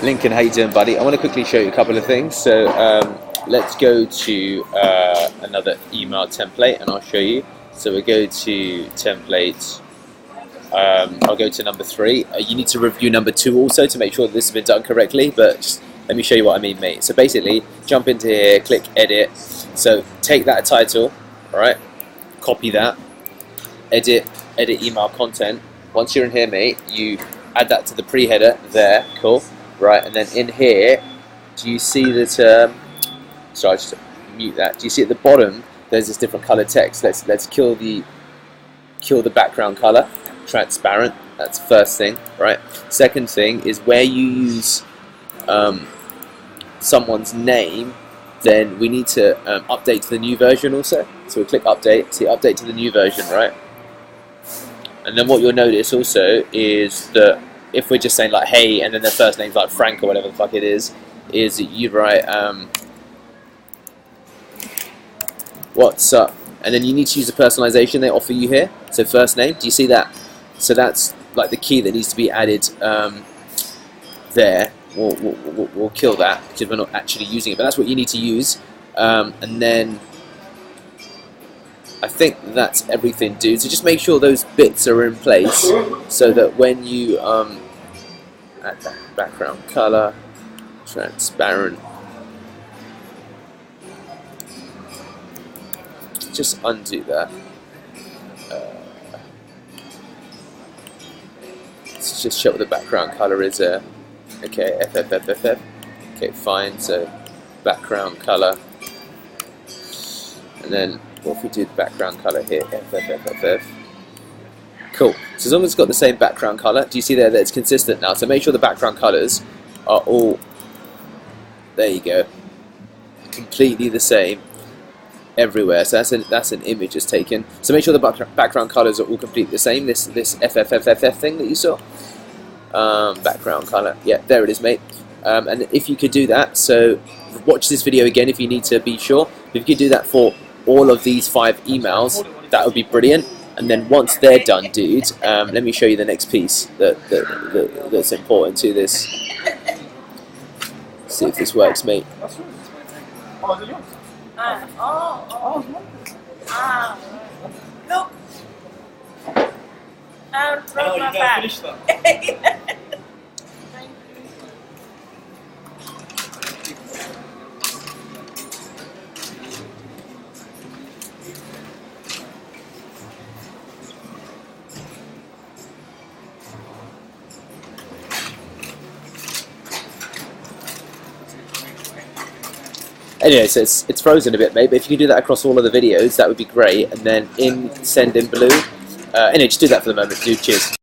Lincoln, how you doing, buddy? I want to quickly show you a couple of things. So let's go to another email template and I'll show you. So we'll go to templates. I'll go to number 3. You need to review number 2 also to make sure that this has been done correctly, but just let me show you what I mean, mate. So basically, jump into here, click edit. So take that title, alright, copy that, edit email content. Once you're in here, mate, you add that to the pre-header there, cool, right, and then in here, do you see that, sorry, I'll just mute that, do you see at the bottom, there's this different color text. Let's kill the background color, transparent, that's the first thing, right. Second thing is where you use someone's name, then we need to update to the new version also. So we'll click update, see update to the new version, right? And then what you'll notice also is that if we're just saying like hey and then their first name's like Frank or whatever the fuck it is that you write what's up, and then you need to use the personalization they offer you here. So first name, do you see that? So that's like the key that needs to be added there. We'll kill that because we're not actually using it, but that's what you need to use. And then I think that's everything, dude. So just make sure those bits are in place so that when you add that background color, transparent, just undo that. Let's just check what the background color is there. Okay, FFFFF. Okay, fine. So background color, and then what if we do the background color here? FFFFF. Cool. So as long as it's got the same background color, do you see there that it's consistent now? So make sure the background colors are all. There you go. Completely the same everywhere. So that's an image that's taken. So make sure the background colors are all completely the same. This FFFFF thing that you saw. Background color, yeah, there it is, mate. And if you could do that, so watch this video again if you need to be sure. If you could do that for all of these 5 emails, that would be brilliant. And then once they're done, dude, let me show you the next piece that's important to this. See if this works, mate. Look. Oh, you gotta finish that. Anyway, so it's frozen a bit, mate, but if you can do that across all of the videos, that would be great. And then in Sendinblue, anyway, just do that for the moment, dude. Cheers.